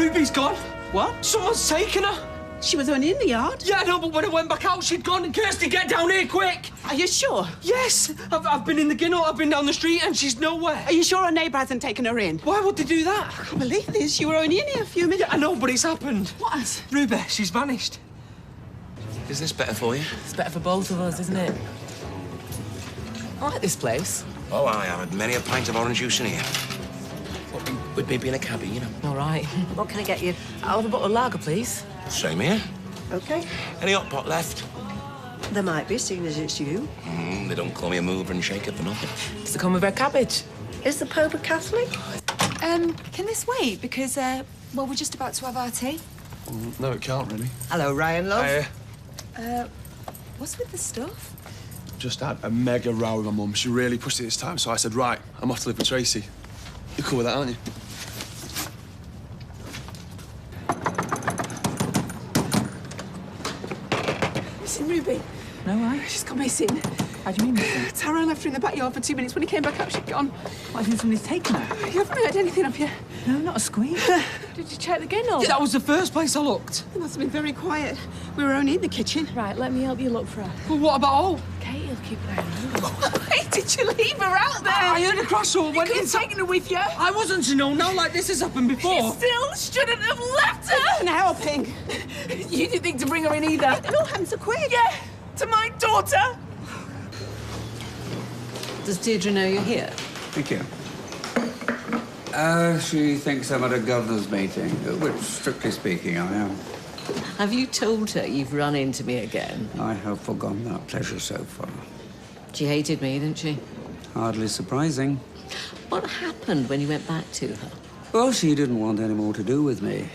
Ruby's gone. What? Someone's taken her. She was only in the yard. Yeah, I know, but when I went back out, she'd gone. And Kirsty, get down here, quick! Are you sure? Yes, I've been in the ginnel, I've been down the street, and she's nowhere. Are you sure her neighbour hasn't taken her in? Why would they do that? I can't believe this. You were only in here a few minutes. Yeah, I know, but it's happened. What? Ruby, she's vanished. Is this better for you? It's better for both of us, isn't it? I like this place. Oh, I have had many a pint of orange juice in here. What, with me being a cabbie, you know. All right. What can I get you? I'll have a bottle of lager, please. Same here. OK. Any hot pot left? There might be, seeing as it's you. They don't call me a mover and shaker for nothing. Does it come with red cabbage? Is the Pope a Catholic? Can this wait? Because, well, we're just about to have our tea. No, it can't, really. Hello, Ryan, love. What's with the stuff? Just had a mega row with my mum. She really pushed it this time, so I said, right, I'm off to live with Tracy. You're cool with that, aren't you? Missing Ruby. No, why? She's gone missing. How do you mean missing? Tara left her in the backyard for 2 minutes. When he came back out, she'd gone. What, do you think somebody's taken her? You haven't heard anything, have you? No, not a squeak. Did you check the ginnel? Yeah, that was the first place I looked. It must have been very quiet. We were only in the kitchen. Right, let me help you look for her. Well, what about all? Kate'll keep an eye on her. Why did you leave her out there? I heard a crash or went You've inside. taken her with you. I wasn't to know. Now, like this has happened before. Still shouldn't have left her. And helping. You didn't think to bring her in either. It all happened so quick. Yeah, to my daughter. Does Deirdre know you're here? Thank you. She thinks I'm at a governor's meeting, which, strictly speaking, I am. Have you told her you've run into me again? I have forgone that pleasure so far. She hated me, didn't she? Hardly surprising. What happened when you went back to her? Well, she didn't want any more to do with me.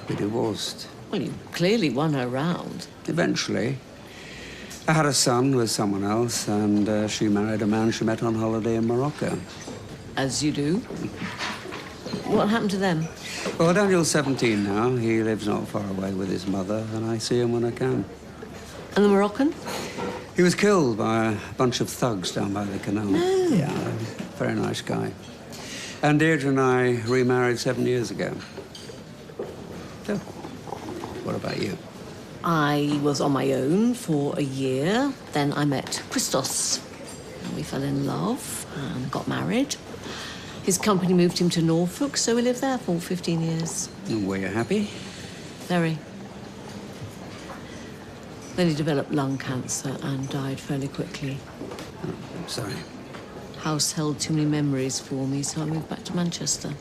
We divorced. Well, you clearly won her round. Eventually. I had a son with someone else, and she married a man she met on holiday in Morocco. As you do. What happened to them? Well, Daniel's 17 now. He lives not far away with his mother, and I see him when I can. And the Moroccan? He was killed by a bunch of thugs down by the canal. No. Yeah, very nice guy. And Deirdre and I remarried 7 years ago. So, what about you? I was on my own for a year. Then I met Christos. And we fell in love and got married. His company moved him to Norfolk, so we lived there for 15 years. And were you happy? Very. Then he developed lung cancer and died fairly quickly. Oh, I'm sorry. House held too many memories for me, so I moved back to Manchester.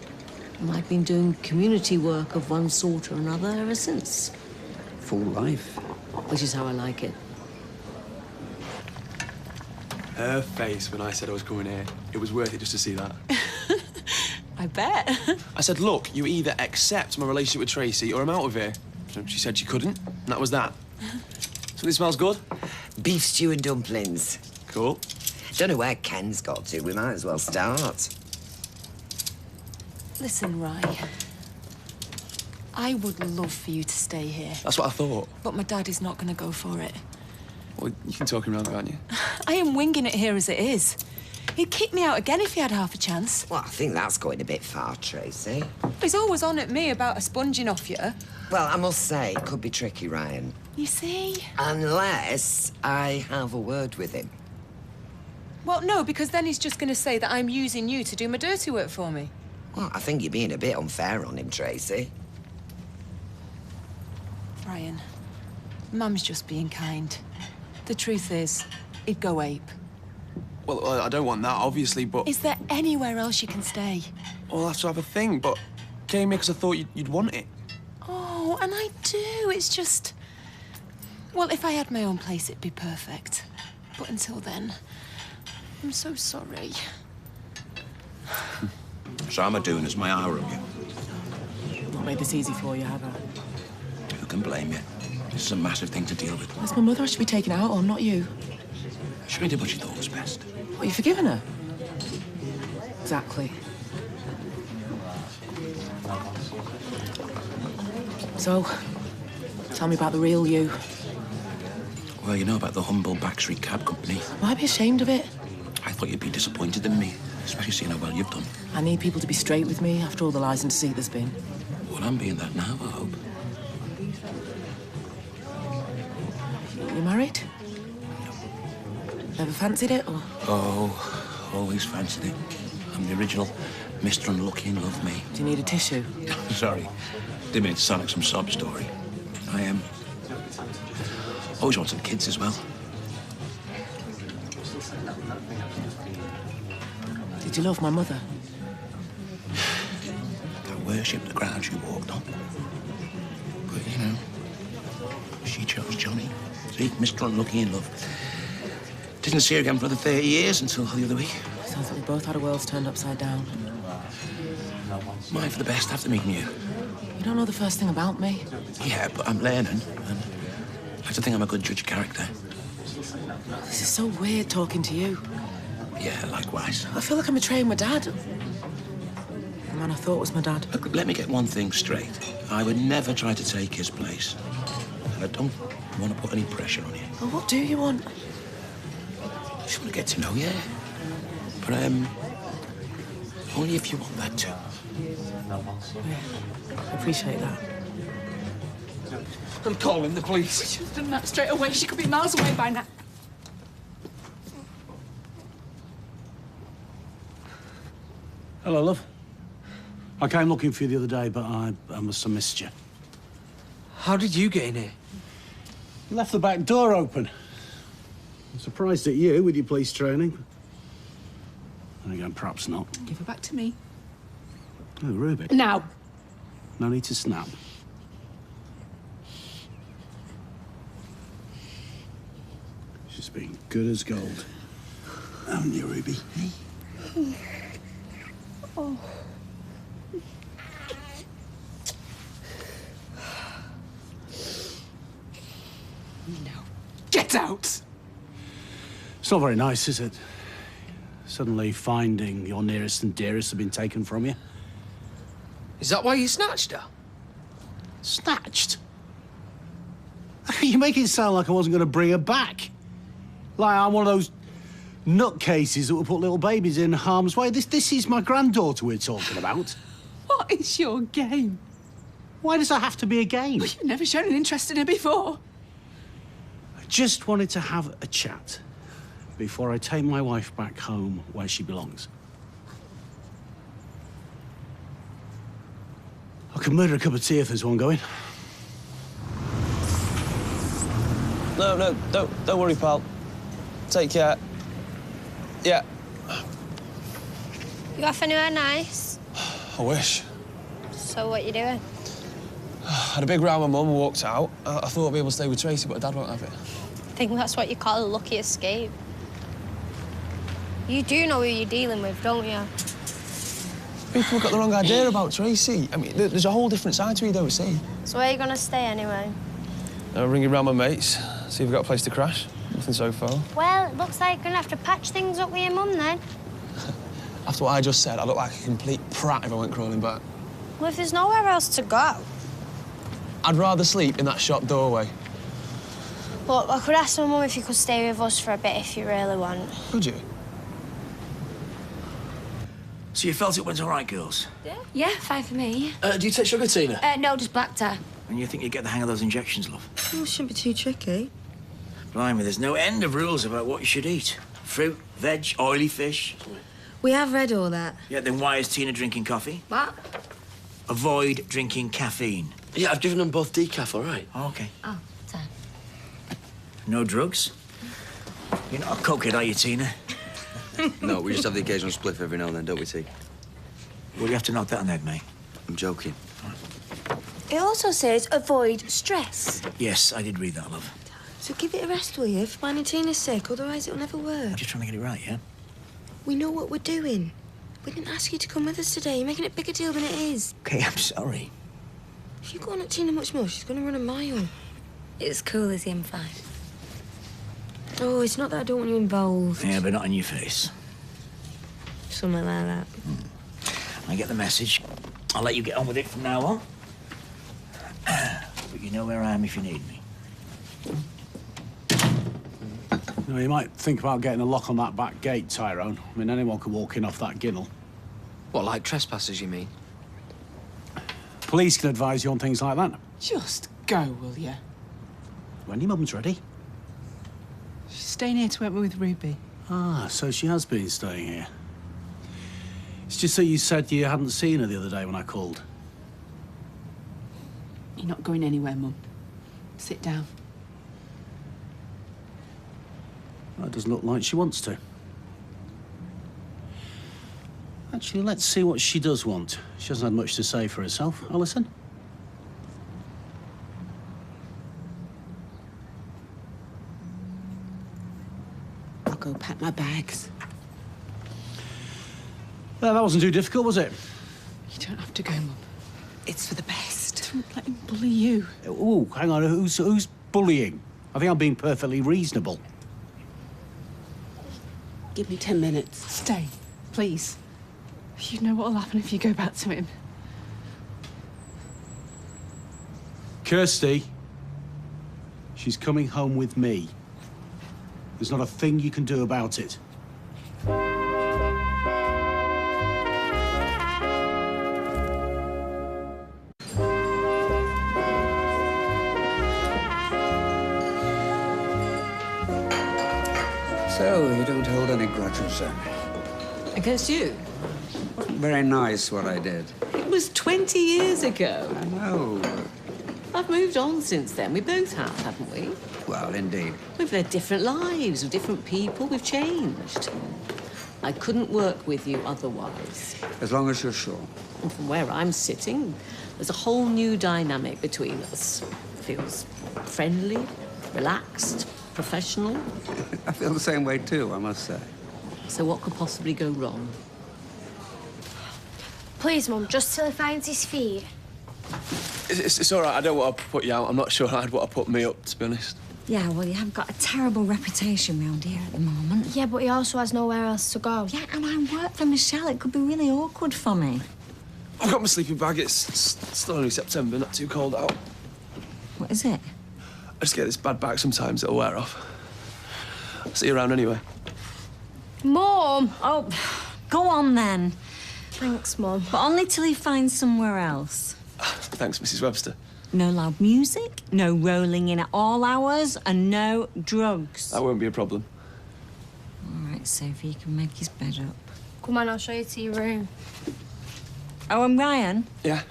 And I've been doing community work of one sort or another ever since. Full life. Which is how I like it. Her face when I said I was coming here, it was worth it just to see that. I bet. I said, look, you either accept my relationship with Tracy or I'm out of here. So she said she couldn't, and that was that. Something smells good? Beef stew and dumplings. Cool. Don't know where Ken's got to. We might as well start. Listen, Rye. I would love for you to stay here, That's what I thought. but my dad is not going to go for it. Well, you can talk him around, can't you? I am winging it here as it is. He'd kick me out again if he had half a chance. Well, I think that's going a bit far, Tracy. He's always on at me about a sponging off you. Well, I must say, it could be tricky, Ryan. You see? Unless I have a word with him. Well, no, because then he's just going to say that I'm using you to do my dirty work for me. Well, I think you're being a bit unfair on him, Tracy. Ryan, Mum's just being kind. The truth is, he'd go ape. Well, I don't want that, obviously, but... Is there anywhere else you can stay? Well, I'll have to have a thing, but came here because I thought you'd want it. Oh, and I do. It's just... Well, if I had my own place, it'd be perfect. But until then, I'm so sorry. So am I doing as my eye on you? Not made this easy for you, have I? Who can blame you? This is a massive thing to deal with. It's my mother I should be taken out on, not you. She did what she thought was best. What, you forgiven her? Exactly. So, tell me about the real you. Well, you know about the humble backstreet cab company. Why be ashamed of it? I thought you'd be disappointed in me, especially seeing how well you've done. I need people to be straight with me after all the lies and deceit there's been. Well, I'm being that now, I hope. You married? Never fancied it, or? Oh, always fancied it. I'm the original Mr. Unlucky in Love, me. Do you need a tissue? Sorry. Didn't mean it to sound like some sob story. I am. Always wanted kids as well. Did you love my mother? I worshipped the ground she walked on. But, you know, she chose Johnny. See, Mr. Unlucky in Love. Didn't see her again for another 30 years until the other week. Sounds like we both had our worlds turned upside down. Mine for the best after meeting you. You don't know the first thing about me. Yeah, but I'm learning, and I like to think I'm a good judge of character. This is so weird talking to you. Yeah, likewise. I feel like I'm betraying my dad. The man I thought was my dad. Look, let me get one thing straight. I would never try to take his place. And I don't want to put any pressure on you. Well, what do you want? I just want to get to know you. But, only if you want that too. Yeah, I appreciate that. I'm calling the police. We should have done that straight away. She could be miles away by now. Hello, love. I came looking for you the other day, but I must have missed you. How did you get in here? You left the back door open. I'm surprised at you with your police training. And again, perhaps not. Give her back to me. Oh, Ruby. Now. No need to snap. She's been good as gold. Haven't you, Ruby? Oh. No. Get out! It's not very nice, is it? Suddenly finding your nearest and dearest have been taken from you. Is that why you snatched her? Snatched? You make it sound like I wasn't going to bring her back. Like I'm one of those nutcases that will put little babies in harm's way. This is my granddaughter we're talking about. What is your game? Why does that have to be a game? Well, you've never shown an interest in her before. I just wanted to have a chat before I take my wife back home where she belongs. I could murder a cup of tea if there's one going. No, don't worry, pal. Take care. Yeah. You off anywhere nice? I wish. So what you doing? I had a big row with Mum and walked out. I thought I'd be able to stay with Tracy, but Dad won't have it. I think that's what you call a lucky escape. You do know who you're dealing with, don't you? People have got the wrong idea about Tracy. I mean, there's a whole different side to her you don't see. So where are you going to stay anyway? I'm ringing round my mates, see if we've got a place to crash. Nothing so far. Well, it looks like you're going to have to patch things up with your mum then. After what I just said, I look like a complete prat if I went crawling back. Well, if there's nowhere else to go. I'd rather sleep in that shop doorway. Look, I could ask my mum if you could stay with us for a bit if you really want. Could you? So you felt it went all right, girls? Yeah, fine for me. Do you take sugar, Tina? No, just black tea. And you think you get the hang of those injections, love? Oh, shouldn't be too tricky. Blimey, there's no end of rules about what you should eat. Fruit, veg, oily fish. We have read all that. Yeah, then why is Tina drinking coffee? What? Avoid drinking caffeine. Yeah, I've given them both decaf, all right? Oh, OK. Oh, sorry. No drugs? You're not a cokehead, are you, Tina? No, we just have the occasional spliff every now and then, don't we, T? Well, you have to knock that on the head, mate. I'm joking. It also says avoid stress. Yes, I did read that, love. So give it a rest, will you, for mine and Tina's sake, otherwise it'll never work. I'm just trying to get it right, yeah? We know what we're doing. We didn't ask you to come with us today. You're making it a bigger deal than it is. OK, I'm sorry. If you go on at Tina much more, she's going to run a mile. It's cool as the M5. Oh, it's not that I don't want you involved. Yeah, but not in your face. Something like that. I get the message. I'll let you get on with it from now on. But you know where I am if you need me. You know, you might think about getting a lock on that back gate, Tyrone. I mean, anyone could walk in off that ginnel. What, like trespassers, you mean? police can advise you on things like that. Just go, will you? When your mum's ready. She's staying here to help me with Ruby. Ah, so she has been staying here. It's just that you said you hadn't seen her the other day when I called. You're not going anywhere, Mum. Sit down. Well, it doesn't look like she wants to. Actually, let's see what she does want. She hasn't had much to say for herself. I'll listen. I'll go pack my bags. Well, that wasn't too difficult, was it? You don't have to go, Mum. It's for the best. Don't let him bully you. Oh, hang on. Who's bullying? I think I'm being perfectly reasonable. Give me 10 minutes. Stay, please. You know what'll happen if you go back to him. Kirsty, she's coming home with me. There's not a thing you can do about it. So, you don't hold any grudges, then? Against you? Very nice what I did. It was 20 years ago. I know. I've moved on since then. We both have, haven't we? Well, indeed. We've led different lives with different people. We've changed. I couldn't work with you otherwise. As long as you're sure. And from where I'm sitting, there's a whole new dynamic between us. Feels friendly, relaxed, professional. I feel the same way, too, I must say. So what could possibly go wrong? Please, Mum, just till he finds his feet. It's all right. I don't want to put you out. I'm not sure I'd want to put me up, to be honest. Yeah, well, you have got a terrible reputation round here at the moment. Yeah, but he also has nowhere else to go. Yeah, and I work for Michelle. It could be really awkward for me. I've got my sleeping bag. It's still only September, not too cold out. What is it? I just get this bad back sometimes. It'll wear off. I'll see you around anyway. Mum! Oh, go on then. Thanks, Mum. But only till he finds somewhere else. Thanks, Mrs. Webster. No loud music, no rolling in at all hours, and no drugs. That won't be a problem. All right, Sophie, you can make his bed up. Come on, I'll show you to your room. Oh, and Ryan? Yeah?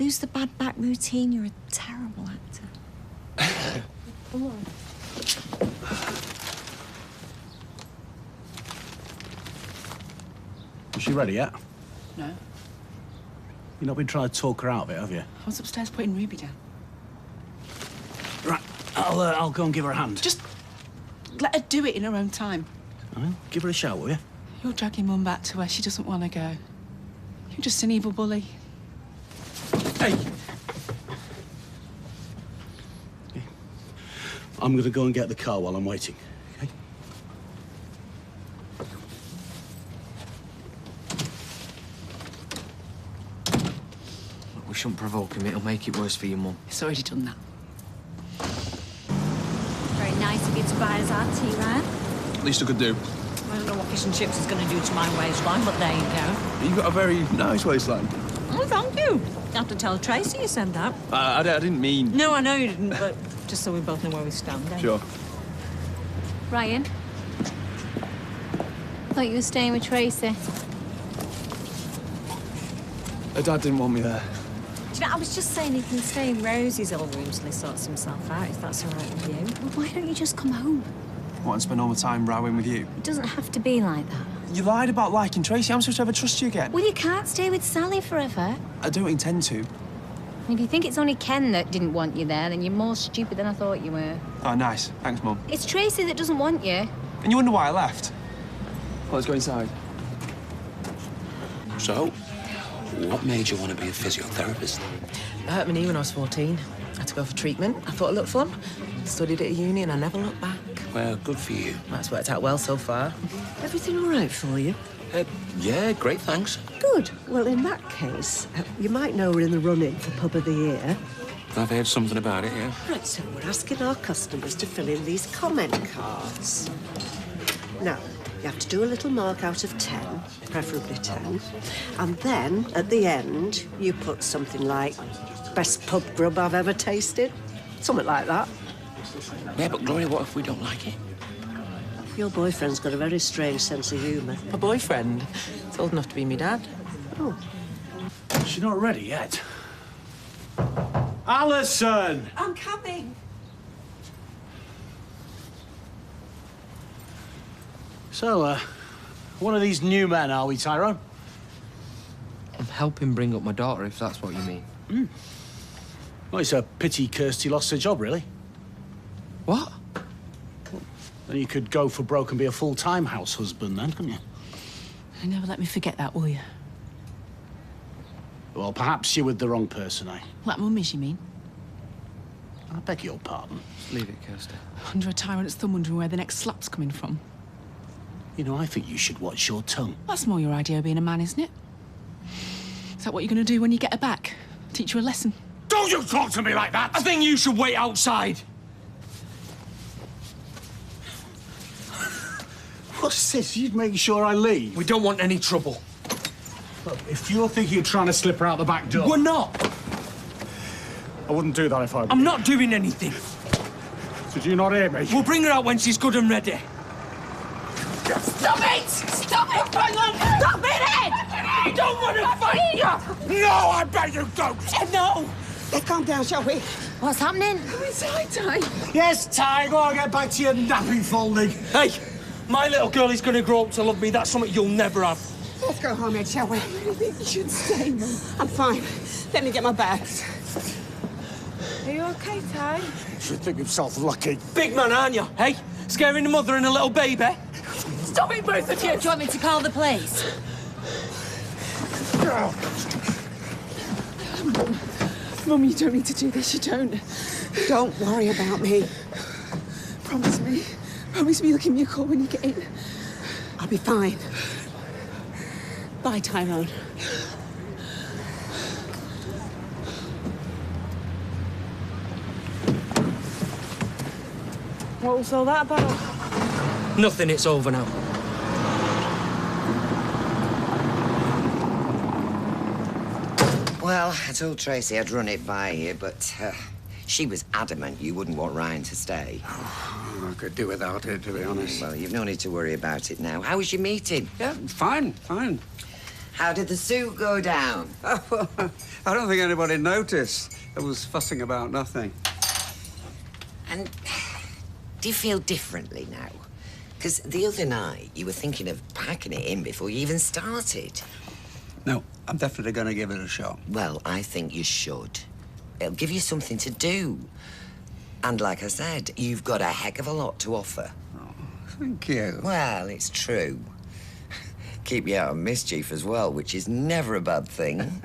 Lose the bad back routine. You're a terrible actor. Come on. Is she ready yet? No. You've not been trying to talk her out of it, have you? I was upstairs putting Ruby down. Right, I'll go and give her a hand. Just let her do it in her own time. I'll give her a shout, will you? You're dragging Mum back to where she doesn't want to go. You're just an evil bully. Hey! I'm going to go and get the car while I'm waiting, okay? We shouldn't provoke him. It'll make it worse for your mum. It's already done that. Very nice of you to buy us our tea, Ryan. Least I could do. I don't know what fish and chips is going to do to my waistline, but there you go. You've got a very nice waistline. Oh, thank you. You have to tell Tracy you said that. I didn't mean... No, I know you didn't, but just so we both know where we stand. Sure. Ryan? I thought you were staying with Tracy. Her dad didn't want me there. Do you know, I was just saying he can stay in Rosie's old room till he sorts himself out, if that's all right with you. Well, why don't you just come home? Want to spend all the time rowing with you? It doesn't have to be like that. You lied about liking Tracy. I'm supposed to ever trust you again. Well, you can't stay with Sally forever. I don't intend to. If you think it's only Ken that didn't want you there, then you're more stupid than I thought you were. Oh, nice. Thanks, Mum. It's Tracy that doesn't want you. And you wonder why I left? Well, let's go inside. So, what made you want to be a physiotherapist? I hurt my knee when I was 14. I had to go for treatment. I thought it looked fun. Studied at uni and I never looked back. Well, good for you. That's worked out well so far. Everything all right for you? Yeah, great, thanks. Good. Well, in that case, you might know we're in the run-in for Pub of the Year. I've heard something about it, yeah. Right, so we're asking our customers to fill in these comment cards. Now, You have to do a little mark out of 10, preferably 10. And then, at the end, you put something like, best pub grub I've ever tasted. Something like that. Yeah, but Gloria, what if we don't like it? Your boyfriend's got a very strange sense of humour. My boyfriend? It's old enough to be me dad. Oh. She's not ready yet. Alison! I'm coming. So, one of these new men, are we, Tyrone? I'm helping bring up my daughter, if that's what you mean. Well, it's a pity Kirsty lost her job, really. What? Then you could go for broke and be a full-time house husband then, couldn't you? You never let me forget that, will you? Well, perhaps you're with the wrong person, eh? Like mummies, you mean? I beg your pardon. Just leave it, Kirsty. Under a tyrant's thumb, wondering where the next slap's coming from. You know, I think you should watch your tongue. That's more your idea of being a man, isn't it? Is that what you're going to do when you get her back? Teach her a lesson? Don't you talk to me like that! I think you should wait outside. What's this? You'd make sure I leave? We don't want any trouble. Look, if you're thinking you're trying to slip her out the back door... We're not. I wouldn't do that if I were I'm you. not doing anything. Did you not hear me? We'll bring her out when she's good and ready. Stop it! Stop it! Stop it, Ed! I don't want to fight you! No, I bet you don't! No! Let's calm down, shall we? What's happening? It's high time. Yes, Ty, go on, get back to your nappy folding. Hey, my little girl is going to grow up to love me. That's something you'll never have. Let's go home, Ed, shall we? I think you should stay, Mum. I'm fine. Let me get my bags. Are you okay, Ty? You should think himself lucky. Big man, aren't you? Hey, scaring the mother and a little baby. Stop it, both of you! Do you want me to call the police? Mum, you don't need to do this, you don't. Don't worry about me. Promise me. Promise me you'll give me a call when you get in. I'll be fine. Bye, Tyrone. What was all that about? Nothing, it's over now. Well, I told Tracy I'd run it by you, but she was adamant you wouldn't want Ryan to stay. I could do without it, to be honest. Well, you've no need to worry about it now. How was your meeting? Yeah, fine, fine. How did the suit go down? I don't think anybody noticed. I was fussing about nothing. And do you feel differently now? Because the other night you were thinking of packing it in before you even started. No, I'm definitely going to give it a shot. Well, I think you should. It'll give you something to do. And like I said, you've got a heck of a lot to offer. Oh, thank you. Well, it's true. Keep you out of mischief as well, which is never a bad thing.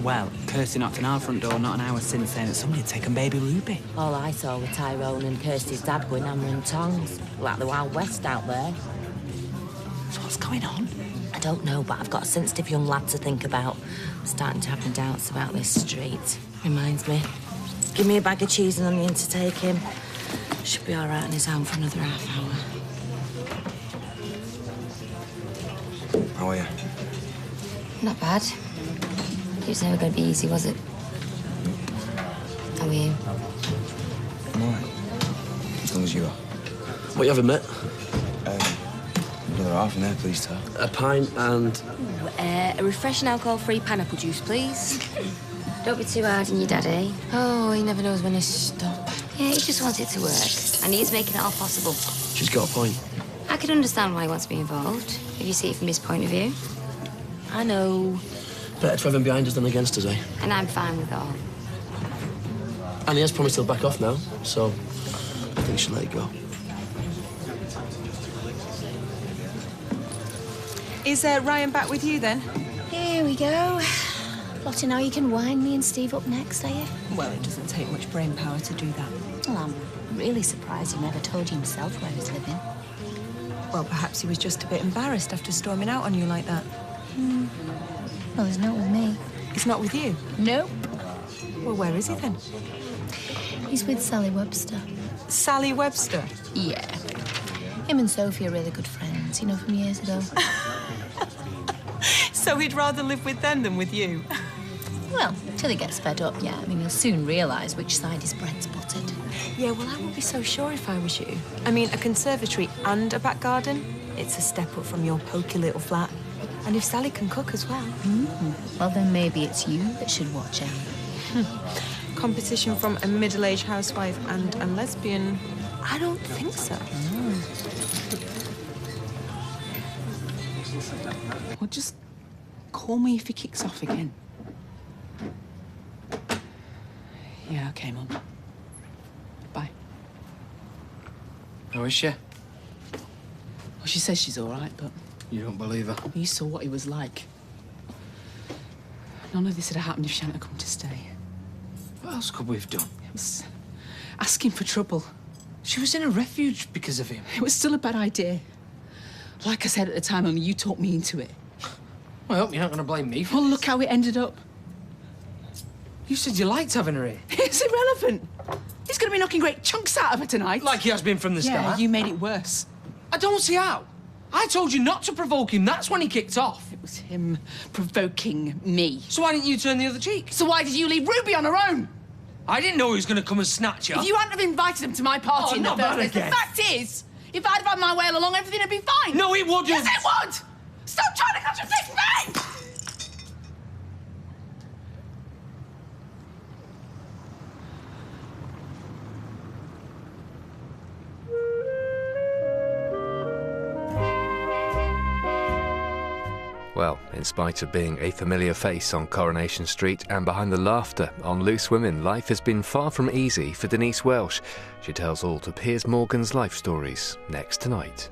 Well, Kirsty knocked on our front door not an hour since saying that somebody had taken baby Ruby. All I saw was Tyrone and Kirsty's dad going hammer and tongs, like the Wild West out there. So what's going on? I don't know, but I've got a sensitive young lad to think about. I'm starting to have my doubts about this street. Reminds me, give me a bag of cheese and onion to take him. Should be all right on his own for another half hour. How are you? Not bad. It was never going to be easy, was it? How are you? I'm all right. As long as you are. What you having, mate? Another half in there, please, Ty. A pint and... A refreshing alcohol-free pineapple juice, please. Don't be too hard on your daddy. Oh, he never knows when to stop. Yeah, he just wants it to work. And he's making it all possible. She's got a point. I can understand why he wants to be involved, if you see it from his point of view. I know. Better to have him behind us than against us, eh? And I'm fine with it all. And he has promised he'll back off now, so I think she'll let it go. Is Ryan back with you, then? Here we go. Plotting how you can wind me and Steve up next, are you? Well, it doesn't take much brain power to do that. Well, I'm really surprised he never told you himself where he's living. Well, perhaps he was just a bit embarrassed after storming out on you like that. Well, he's not with me. He's not with you? Nope. Well, where is he, then? He's with Sally Webster. Sally Webster? Yeah. Him and Sophie are really good friends, you know, from years ago. So he'd rather live with them than with you? Well, till he gets fed up, yeah. I mean, he'll soon realise which side his bread's buttered. Yeah, well, I wouldn't be so sure if I was you. I mean, a conservatory and a back garden, it's a step up from your pokey little flat. And if Sally can cook as well. Well, then maybe it's you that should watch out. Competition from a middle-aged housewife and a lesbian? I don't think so. Well, just call me if he kicks off again. Yeah, okay, Mum. Bye. How is she? Well, she says she's all right, but You don't believe her? you saw what he was like. None of this would have happened if she hadn't come to stay. What else could we have done? It was asking for trouble. She was in a refuge because of him. It was still a bad idea. Like I said at the time, only you talked me into it. Well, I hope you're not going to blame me for Well, this. look how it ended up. You said you liked having her here. It's irrelevant. He's going to be knocking great chunks out of her tonight. Like he has been from the Yeah, start. you made it worse. I don't see how. I told you not to provoke him. That's when he kicked off. It was him provoking me. So why didn't you turn the other cheek? So why did you leave Ruby on her own? I didn't know he was going to come and snatch her. If you hadn't have invited him to my party Oh, in the not first that place, the again. fact is, if I'd have had my way all along, everything would be fine. No, it wouldn't. Yes, it would! Stop trying to contradict me! Well, in spite of being a familiar face on Coronation Street and behind the laughter on Loose Women, life has been far from easy for Denise Welsh. She tells all to Piers Morgan's life stories next tonight.